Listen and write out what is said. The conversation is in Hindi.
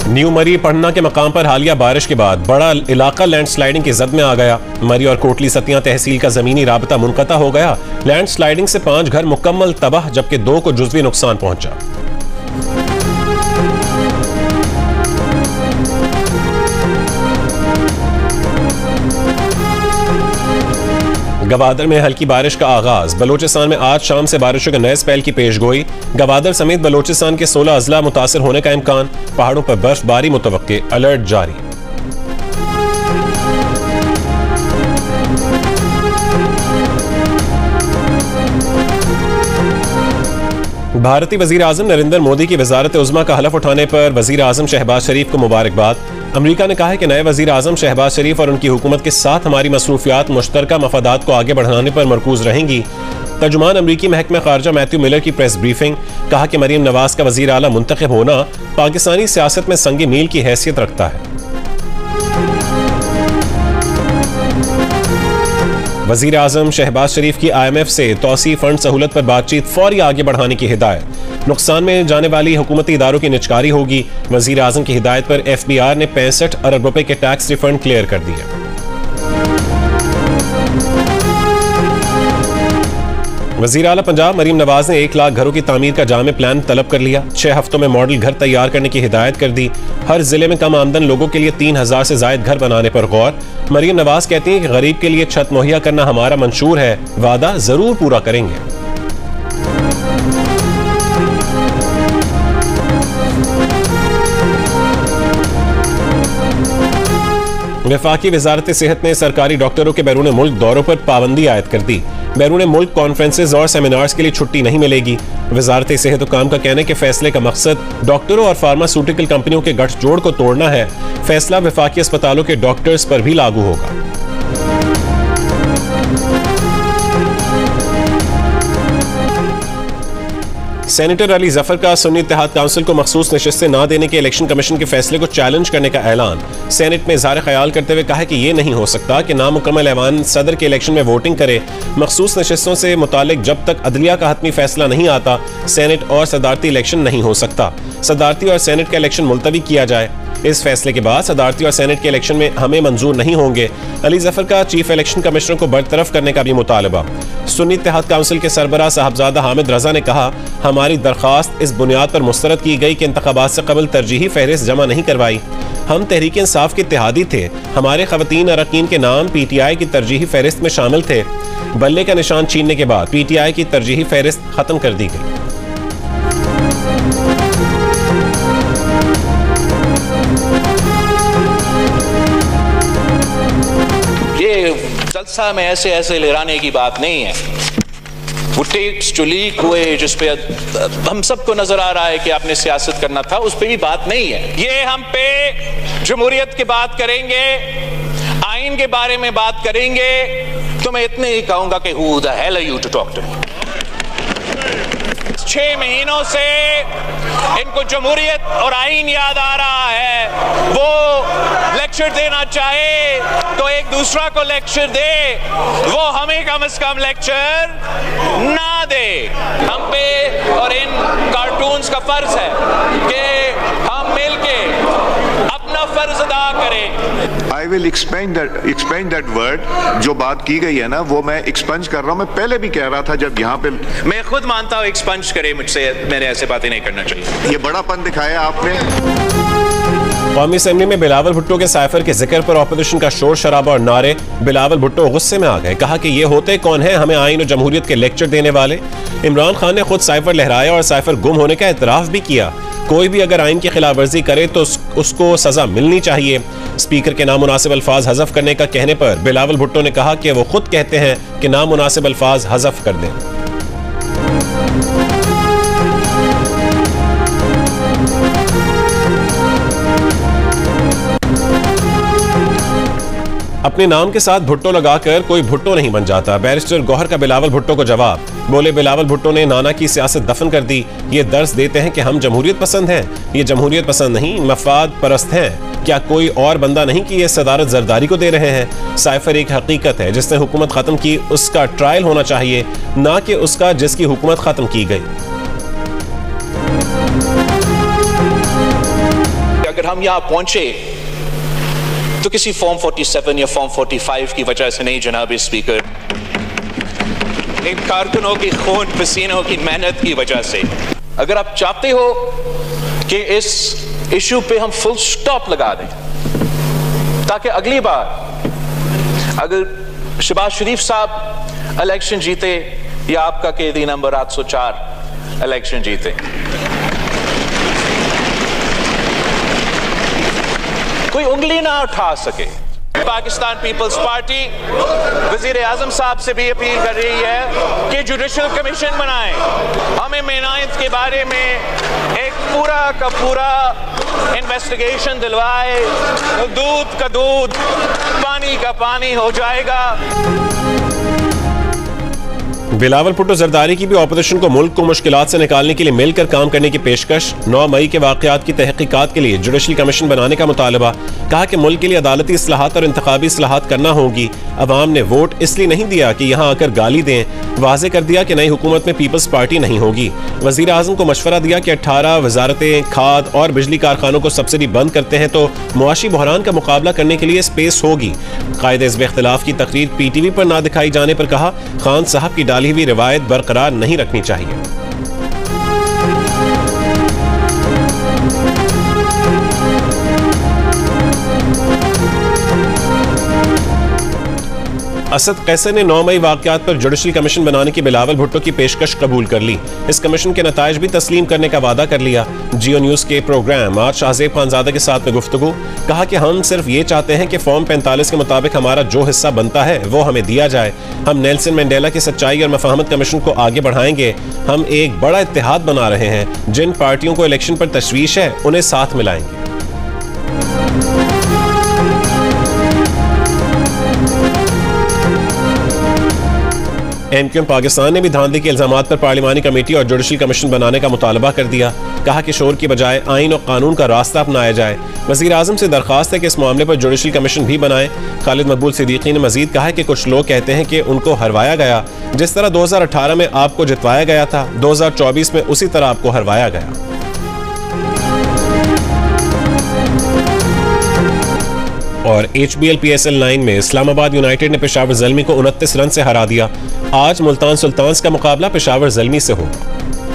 न्यू मरी पढ़ना के मकाम पर हालिया बारिश के बाद बड़ा इलाका लैंडस्लाइडिंग की जद में आ गया। मरी और कोटली सतियां तहसील का जमीनी राबता मुनक़ता हो गया। लैंडस्लाइडिंग से 5 घर मुकम्मल तबाह जबकि 2 को जुज़वी नुकसान पहुंचा। गवादर में हल्की बारिश का आगाज। बलोचिस्तान में आज शाम से बारिशों के नए स्पेल की पेशगोई। गवादर समेत बलोचिस्तान के 16 अजला मुतासिर होने का इम्कान। पहाड़ों पर बर्फबारी मुतवक्के, अलर्ट जारी। भारतीय वजीर आजम नरेंद्र मोदी की वजारत उज़्मा का हलफ उठाने पर वजीर आजम शहबाज शरीफ को मुबारकबाद। अमरीका ने कहा है कि नए वजीर आजम शहबाज शरीफ और उनकी हुकूमत के साथ हमारी मसरूफियात मुश्तरका मफादात को आगे बढ़ाने पर मरकूज रहेंगी। तर्जुमान अमरीकी महकमा खारजा मैथ्यू मिलर की प्रेस ब्रीफिंग। कहा कि मरीम नवाज का वजीर आला मुंतखब होना पाकिस्तानी सियासत में संग मील की हैसियत रखता है। वजीर आजम शहबाज शरीफ की IMF से तौसी फंड सहूलत पर बातचीत फौरी आगे बढ़ाने की हिदायत। नुकसान में जाने वाली हुकूमती इदारों की निचकारी होगी। वजीर आजम की हिदायत पर FBR ने 65 अरब रुपए के टैक्स रिफंड क्लियर कर दिए। वजीर आला पंजाब मरीम नवाज ने 1 लाख घरों की तामीर का जामे प्लान तलब कर लिया। 6 हफ्तों में मॉडल घर तैयार करने की हिदायत कर दी। हर जिले में कम आमदन लोगों के लिए 3000 से जायद घर बनाने पर गौर। मरीम नवाज कहती हैं कि गरीब के लिए छत मुहैया करना हमारा मंशूर है, वादा जरूर पूरा करेंगे। वफाकी वजारत सेहत ने सरकारी डॉक्टरों के बैरून मुल्क दौरों पर पाबंदी आयद कर दी। बैरून मुल्क कॉन्फ्रेंसेज और सेमिनार्स के लिए छुट्टी नहीं मिलेगी। वजारत सेहत हुकाम का कहना है कि फैसले का मकसद डॉक्टरों और फार्मास्यूटिकल कंपनियों के गठजोड़ को तोड़ना है। फैसला वफाकी अस्पतालों के डॉक्टर्स पर भी लागू होगा। सेनेटर अली जफर का सुन्नी इत्तेहाद काउंसिल को मखसूस नशिस्तें न देने के इलेक्शन कमीशन के फैसले को चैलेंज करने का ऐलान। सेनेट में इज़हार ख्याल करते हुए कहा कि यह नहीं हो सकता कि नामुकम्मल ऐवान सदर के इलेक्शन में वोटिंग करे। मखसूस नशिस्तों से मुतालिक जब तक अदलिया का हतमी फैसला नहीं आता, सेनेट और सदारती इलेक्शन नहीं हो सकता। सदारती और सेनेट का इलेक्शन मुलतवी किया जाए। इस फैसले के बाद सदारती और सेनेट के इलेक्शन में हमें मंजूर नहीं होंगे। अली जफर का चीफ इलेक्शन कमिश्नर को बरतरफ करने का भी मुतालबा। सुन्नी इत्तेहाद काउंसिल के सरबराह साहबजादा हामिद रजा ने कहा, हमारी दरख्वास्त इस बुनियाद पर मुस्तरद की गई कि इंतखाबात से कबल तरजीही फहरिस्त जमा नहीं करवाई। हम तहरीक इंसाफ के इत्तेहादी थे। हमारे खवातीन अरकान के नाम PTI की तरजीही फहरिस्त में शामिल थे। बल्ले का निशान छीनने के बाद PTI की तरजीही फहरिस्त खत्म कर दी गई। ये जलसा में ऐसे ऐसे लहराने की बात नहीं है। वो टेप्स जो लीक हुए, जिस पे हम सबको नजर आ रहा है कि आपने सियासत करना था, उस पे भी बात नहीं है। ये हम पे जमहूरियत की बात करेंगे, आइन के बारे में बात करेंगे, तो मैं इतने ही कहूंगा कि who the hell are you to talk to me. 6 महीनों से इनको जमहूरियत और आइन याद आ रहा है। वो लेक्चर देना चाहे तो एक दूसरा को लेक्चर दे, वो हमें कम से कम लेक्चर ना दे। हम पे और इन कार्टून्स का फर्ज है कि हम मिलके अपना फर्ज अदा करें। I will expand that word. जो बात की गई है ना, वो मैं एक्सपंज कर रहा हूँ। मैं पहले भी कह रहा था जब यहाँ पे, मैं खुद मानता हूँ एक्सपंज करे मुझसे, मैंने ऐसे बातें नहीं करना चाहिए। ये बड़ापन दिखाया आपने। कौमी असेंबली में बिलावल भुट्टो के साइफर के जिक्र पर ऑपोजिशन का शोर शराबा और नारे। बिलावल भुट्टो गुस्से में आ गए। कहा कि ये होते कौन है हमें आइन और जमहूरियत के लेक्चर देने वाले। इमरान खान ने खुद साइफर लहराया और साइफर गुम होने का एतराफ भी किया। कोई भी अगर आइन की खिलाफ वर्जी करे तो उसको सजा मिलनी चाहिए। स्पीकर के नामुनासिब अल्फाज हज़फ करने का कहने पर बिलावल भुट्टो ने कहा कि वो खुद कहते हैं कि नामुनासिब अल्फाज हज़फ कर दें। अपने नाम के साथ भुट्टो लगाकर कोई भुट्टो नहीं बन जाता। बैरिस्टर गौहर का बिलावल भुट्टो को जवाब। बोले बिलावल भुट्टो ने नाना की सियासत दफन कर दी। ये दर्ज देते हैं कि हम जमहूरियत पसंद हैं। ये जमहूरियत पसंद नहीं, मफाद परस्त हैं। क्या कोई और बंदा नहीं कि ये सदारत जरदारी को दे रहे हैं। साइफर एक हकीकत है। जिसने हुकूमत खत्म की उसका ट्रायल होना चाहिए, ना कि उसका जिसकी हुकूमत खत्म की गई। अगर हम यहां पहुंचे तो किसी फॉर्म 47 या फॉर्म 45 की वजह से नहीं जनाब स्पीकर, इन कारकुनों की खून पसीनों की मेहनत की वजह से। अगर आप चाहते हो कि इस इशू पे हम फुल स्टॉप लगा दें ताकि अगली बार अगर शहबाज शरीफ साहब इलेक्शन जीते या आपका कैदी नंबर 804 इलेक्शन जीते, कोई उंगली ना उठा सके। पाकिस्तान पीपल्स पार्टी वजीर आजम साहब से भी अपील कर रही है कि जुडिशल कमीशन बनाएं, हमें मेनायत के बारे में एक पूरा का पूरा इन्वेस्टिगेशन दिलवाए। दूध का दूध पानी का पानी हो जाएगा। बिलावल भुट्टो जरदारी की भी ऑपोजिशन को मुल्क को मुश्किलात से निकालने के लिए मिलकर काम करने की पेशकश। 9 मई के वाकयात की तहकीकात के लिए जुडिशल कमीशन बनाने का मुतालबा। कहा कि मुल्क के लिए अदालती इस्लाहात और इंतखाबी इस्लाहात करना होगी। अवाम ने वोट इसलिए नहीं दिया कि यहाँ आकर गाली दें। वाज़े कर दिया कि नई हुकूमत में पीपल्स पार्टी नहीं होगी। वजीर आजम को मशवरा दिया कि 18 वजारतें खाद और बिजली कारखानों को सब्सिडी बंद करते हैं तो मुआशी बहरान का मुकाबला करने के लिए स्पेस होगी। कायदे हिज़्ब इख्तिलाफ की तकरीर PTV पर ना दिखाई जाने पर कहा, खान साहब की डाली हुई रिवायत बरकरार नहीं रखनी चाहिए। असद कैसर ने 9 मई वाकयात पर जुडिशल कमीशन बनाने की बिलावल भुट्टो की पेशकश कबूल कर ली। इस कमीशन के नताइज भी तस्लीम करने का वादा कर लिया। जियो न्यूज के प्रोग्राम आज शाहजेब खानजादा के साथ में गुफ्तगू। कहा कि हम सिर्फ ये चाहते हैं कि फॉर्म 45 के मुताबिक हमारा जो हिस्सा बनता है वो हमें दिया जाए। हम नेल्सन मंडेला की सच्चाई और मफाहमत कमीशन को आगे बढ़ाएंगे। हम एक बड़ा इत्तेहाद बना रहे हैं। जिन पार्टियों को इलेक्शन पर तशवीश है उन्हें साथ मिलाएंगे। MQM पाकिस्तान ने भी धांधली के इल्जामात पर पार्लिमानी कमेटी और जुडिशल कमीशन बनाने का मुतालबा कर दिया। कहा कि शोर की बजाय आइन और कानून का रास्ता अपनाया जाए। वजीर आजम से दरख्वास्त है कि इस मामले पर जुडिशल कमीशन भी बनाए। खालिद मकबूल सिद्दीकी ने मजीद कहा कि कुछ लोग कहते हैं कि उनको हरवाया गया, जिस तरह 2018 में आपको जितवाया गया था 2024 में उसी तरह आपको हरवाया गया। और HBL PSL 9 में इस्लामाबाद यूनाइटेड ने पेशावर ज़ल्मी को 29 रन से हरा दिया। आज मुल्तान सुल्तान्स का मुकाबला पेशावर ज़ल्मी से होगा।